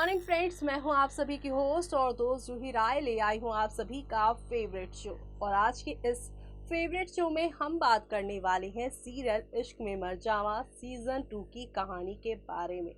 Morning friends, मैं हूं आप सभी की होस्ट और दोस्त जूही राय ले आई हूं आप सभी का फेवरेट शो। और आज के इस फेवरेट शो में हम बात करने वाले हैं सीरियल इश्क में मर जावा सीजन 2 की कहानी के बारे में,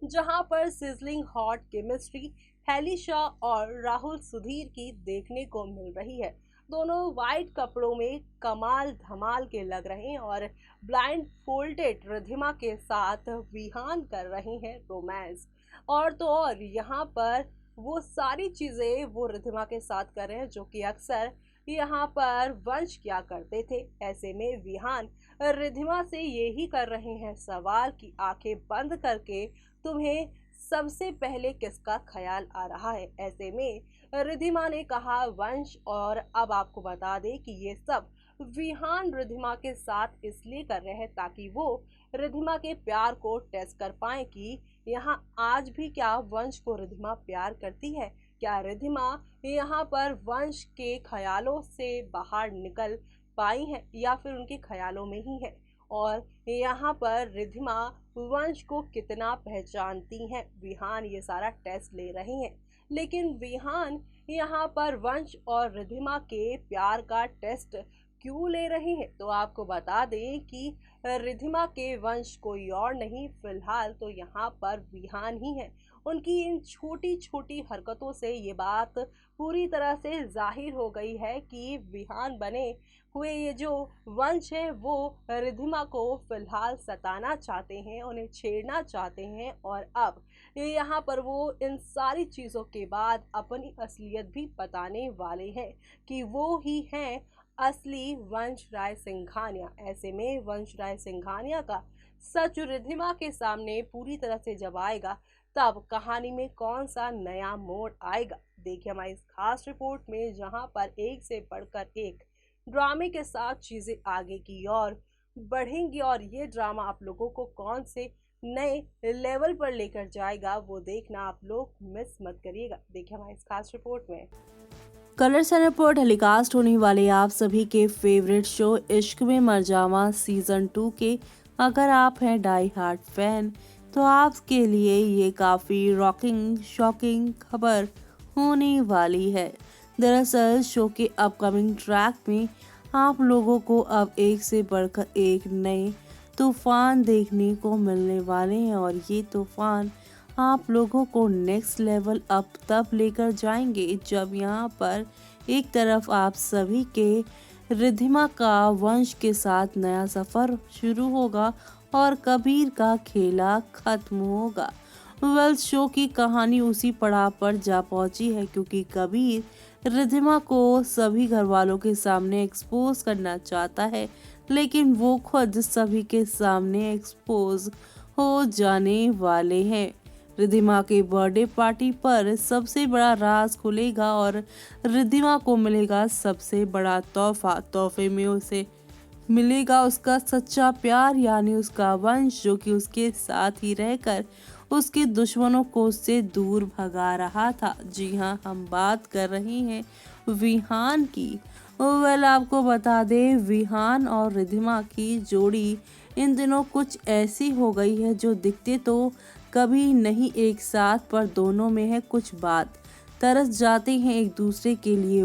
जहां पर sizzling hot chemistry Haley Shah और राहुल सुधीर की देखने को मिल रही है। दोनों वाइट कपड़ों में कमाल धमाल के लग रहे हैं और ब्लाइंड फोल्डेड रिधिमा के साथ विहान कर रहे हैं रोमांस। और तो और यहाँ पर वो सारी चीजें वो रिधिमा के साथ कर रहे हैं जो कि अक्सर यहाँ पर वंश किया करते थे। ऐसे में विहान रिधिमा से यही कर रहे हैं सवाल कि आंखें बंद करके तुम्हें सबसे पहले किसका ख्याल आ रहा है। ऐसे में रिधिमा ने कहा वंश। और अब आपको बता दें कि ये सब विहान रिधिमा के साथ इसलिए कर रहे हैं ताकि वो रिधिमा के प्यार को टेस्ट कर पाए कि यहाँ आज भी क्या वंश को रिधिमा प्यार करती है, क्या रिधिमा यहाँ पर वंश के ख्यालों से बाहर निकल पाई है या फिर उनके ख्यालों में ही है, और यहाँ पर रिधिमा वंश को कितना पहचानती हैं। विहान ये सारा टेस्ट ले रहे हैं, लेकिन विहान यहाँ पर वंश और रिधिमा के प्यार का टेस्ट क्यों ले रहे हैं, तो आपको बता दें कि रिधिमा के वंश कोई और नहीं, फिलहाल तो यहाँ पर विहान ही है। उनकी इन छोटी छोटी हरकतों से ये बात पूरी तरह से जाहिर हो गई है कि विहान बने हुए ये जो वंश है वो रिधिमा को फिलहाल सताना चाहते हैं, उन्हें छेड़ना चाहते हैं। और अब यहाँ पर वो इन सारी चीज़ों के बाद अपनी असलियत भी बताने वाले हैं कि वो ही हैं असली वंश राय सिंघानिया। ऐसे में वंश राय सिंघानिया का सच रिधिमा के सामने पूरी तरह से जब आएगा तब कहानी में कौन सा नया मोड़ आएगा, देखिए हमारी इस खास रिपोर्ट में, जहां पर एक से बढ़कर एक ड्रामे के साथ चीजें आगे की ओर बढ़ेंगी। और ये ड्रामा आप लोगों को कौन से नए लेवल पर लेकर जाएगा वो देखना आप लोग मिस मत करिएगा। देखिए हमारी इस खास रिपोर्ट में। कलर्स चैनल पर टेलीकास्ट होने वाले आप सभी के फेवरेट शो इश्क में मर जावा सीजन 2 के अगर आप हैं डाई हार्ट फैन तो आपके लिए ये काफ़ी रॉकिंग शॉकिंग खबर होने वाली है। दरअसल शो के अपकमिंग ट्रैक में आप लोगों को अब एक से बढ़कर एक नए तूफान देखने को मिलने वाले हैं और ये तूफान आप लोगों को नेक्स्ट लेवल अप तब लेकर जाएंगे जब यहाँ पर एक तरफ आप सभी के रिधिमा का वंश के साथ नया सफर शुरू होगा और कबीर का खेला खत्म होगा। वेल शो की कहानी उसी पड़ाव पर जा पहुंची है क्योंकि कबीर रिधिमा को सभी घर वालों के सामने एक्सपोज करना चाहता है, लेकिन वो खुद सभी के सामने एक्सपोज हो जाने वाले हैं। रिधिमा के बर्थडे पार्टी पर सबसे बड़ा राज खुलेगा और रिधिमा को मिलेगा सबसे बड़ा तोहफा। तोहफे में उसे मिलेगा उसका सच्चा प्यार यानी उसका वंश जो कि उसके साथ ही रहकर उसके दुश्मनों को उससे दूर भगा रहा था। जी हाँ, हम बात कर रहे हैं विहान की। वेल आपको बता दें विहान और रिधिमा की जोड़ी इन दिनों कुछ ऐसी हो गई है जो दिखते तो कभी नहीं एक साथ पर दोनों में है कुछ बात, तरस जाते हैं एक दूसरे के लिए।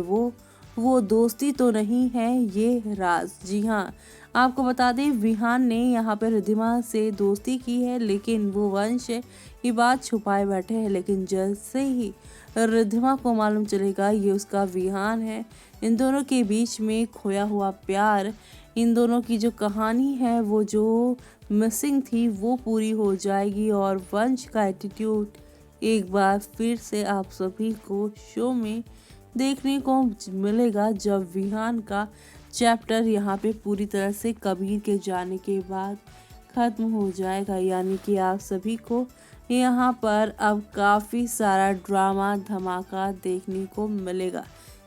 वो दोस्ती तो नहीं है ये राज। जी हाँ, आपको बता दें विहान ने यहाँ पर रिधिमा से दोस्ती की है लेकिन वो वंश ये बात छुपाए बैठे हैं। लेकिन जैसे ही रिधिमा को मालूम चलेगा ये उसका विहान है, इन दोनों के बीच में खोया हुआ प्यार, इन दोनों की जो कहानी है वो जो मिसिंग थी वो पूरी हो जाएगी और वंश का एटीट्यूड एक बार फिर से आप सभी को शो में देखने को मिलेगा जब विहान का चैप्टर यहाँ पे पूरी तरह से कबीर के जाने के बाद खत्म हो जाएगा। यानी कि आप सभी को यहाँ पर अब काफ़ी सारा ड्रामा धमाका देखने को मिलेगा।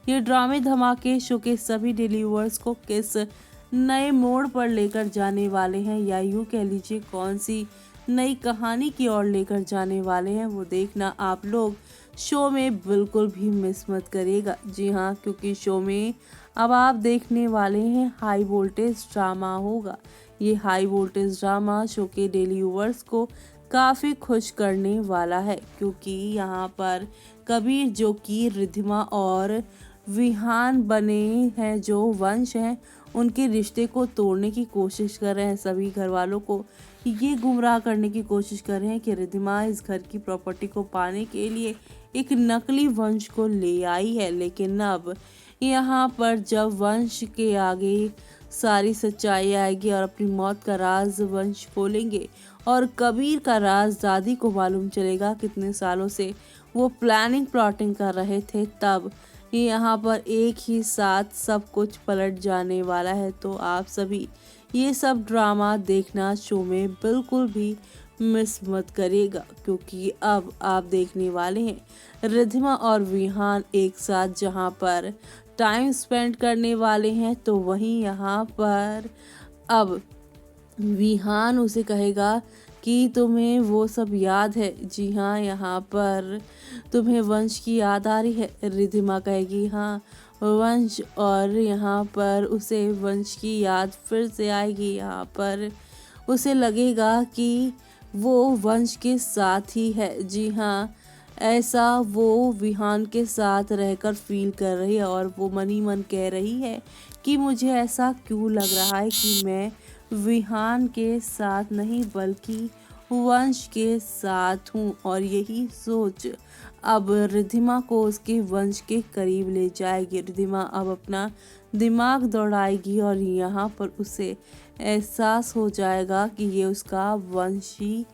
ये ड्रामे धमाके शो के सभी डिलीवर्स को किस नए मोड़ पर लेकर जाने वाले हैं या यूँ कह लीजिए कौन सी नई कहानी की ओर लेकर जाने वाले हैं वो देखना आप लोग शो में बिल्कुल भी मिस मत करिएगा। जी हाँ, क्योंकि शो में अब आप देखने वाले हैं हाई वोल्टेज ड्रामा होगा। ये हाई वोल्टेज ड्रामा शो के डेली व्यूअर्स को काफ़ी खुश करने वाला है, क्योंकि यहाँ पर कबीर जो कि रिद्धिमा और विहान बने हैं, जो वंश हैं, उनके रिश्ते को तोड़ने की कोशिश कर रहे हैं। सभी घर वालों को ये गुमराह करने की कोशिश कर रहे हैं कि रिद्धिमा इस घर की प्रॉपर्टी को पाने के लिए एक नकली वंश को ले आई है। लेकिन अब यहाँ पर जब वंश के आगे सारी सच्चाई आएगी और अपनी मौत का राज वंश खोलेंगे और कबीर का राज दादी को मालूम चलेगा कितने सालों से वो प्लानिंग प्लॉटिंग कर रहे थे, तब यहाँ पर एक ही साथ सब कुछ पलट जाने वाला है। तो आप सभी ये सब ड्रामा देखना शो में बिल्कुल भी मिस मत करिएगा, क्योंकि अब आप देखने वाले हैं रिद्धिमा और विहान एक साथ जहां पर टाइम स्पेंड करने वाले हैं। तो वहीं यहाँ पर अब विहान उसे कहेगा कि तुम्हें वो सब याद है। जी हाँ, यहाँ पर तुम्हें वंश की याद आ रही है। रिद्धिमा कहेगी हाँ वंश, और यहाँ पर उसे वंश की याद फिर से आएगी। यहाँ पर उसे लगेगा कि वो वंश के साथ ही है। जी हाँ, ऐसा वो विहान के साथ रहकर फील कर रही है और वो मन ही मन कह रही है कि मुझे ऐसा क्यों लग रहा है कि मैं विहान के साथ नहीं बल्कि वंश के साथ हूँ। और यही सोच अब रिद्धिमा को उसके वंश के करीब ले जाएगी। रिद्धिमा अब अपना दिमाग दौड़ाएगी और यहाँ पर उसे एहसास हो जाएगा कि ये उसका वंशी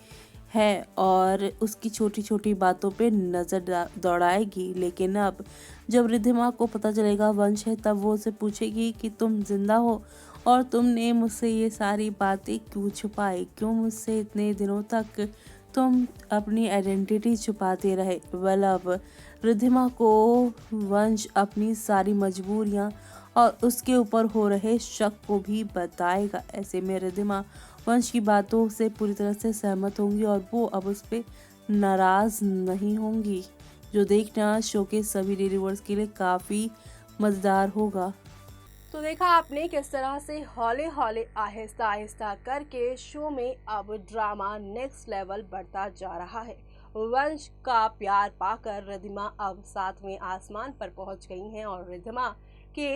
है और उसकी छोटी छोटी बातों पे नज़र दौड़ाएगी। लेकिन अब जब रिद्धिमा को पता चलेगा वंश है, तब वो उसे पूछेगी कि तुम जिंदा हो और तुमने मुझसे ये सारी बातें क्यों छुपाई, क्यों मुझसे इतने दिनों तक तुम अपनी आइडेंटिटी छुपाते रहे। अब रिद्धिमा को वंश अपनी सारी मजबूरियां और उसके ऊपर हो रहे शक को भी बताएगा। ऐसे में रिद्धिमा वंश की बातों से पूरी तरह से सहमत होंगी और वो अब उस पर नाराज नहीं होंगी, जो देखना शो के सभी रिव्यूअर्स के लिए काफ़ी मज़ेदार होगा। तो देखा आपने किस तरह से हौले हौले आहिस्ता आहिस्ता करके शो में अब ड्रामा नेक्स्ट लेवल बढ़ता जा रहा है। वंश का प्यार पाकर रिद्धिमा अब 7वें आसमान पर पहुंच गई हैं और रिद्धिमा के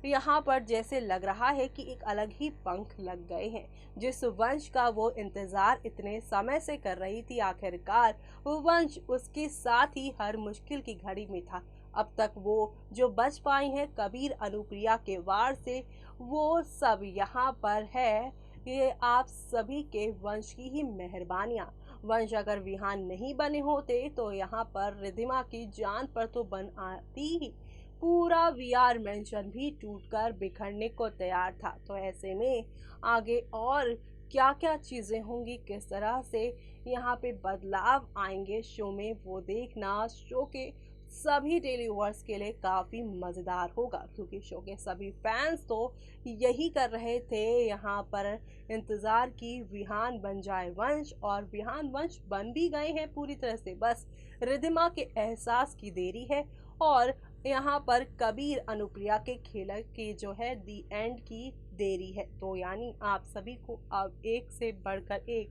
यहाँ पर जैसे लग रहा है कि एक अलग ही पंख लग गए हैं। जिस वंश का वो इंतजार इतने समय से कर रही थी, आखिरकार वो वंश उसके साथ ही हर मुश्किल की घड़ी में था। अब तक वो जो बच पाई हैं कबीर अनुप्रिया के वार से, वो सब यहाँ पर है। ये आप सभी के वंश की ही मेहरबानियाँ। वंश अगर विहान नहीं बने होते तो यहाँ पर रिद्धिमा की जान पर तो बन आती ही। पूरा वीआर मेंशन भी टूटकर बिखरने को तैयार था। तो ऐसे में आगे और क्या क्या चीज़ें होंगी, किस तरह से यहाँ पे बदलाव आएंगे शो में, वो देखना शो के सभी डेली व्यूअर्स के लिए काफ़ी मज़ेदार होगा, क्योंकि शो के सभी फैंस तो यही कर रहे थे यहाँ पर इंतज़ार की विहान बन जाए वंश, और विहान वंश बन भी गए हैं पूरी तरह से। बस रिद्धिमा के एहसास की देरी है और यहाँ पर कबीर अनुप्रिया के खेल की जो है दी एंड की देरी है। तो यानी आप सभी को अब एक से बढ़कर एक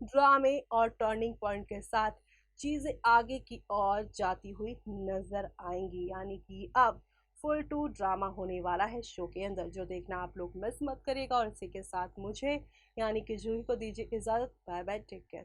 ड्रामे और टर्निंग पॉइंट के साथ चीज़ें आगे की ओर जाती हुई नजर आएंगी। यानी कि अब फुल टू ड्रामा होने वाला है शो के अंदर, जो देखना आप लोग मिस मत करिएगा। और इसी के साथ मुझे यानी कि जूही को दीजिए इजाज़त। Bye bye, take care.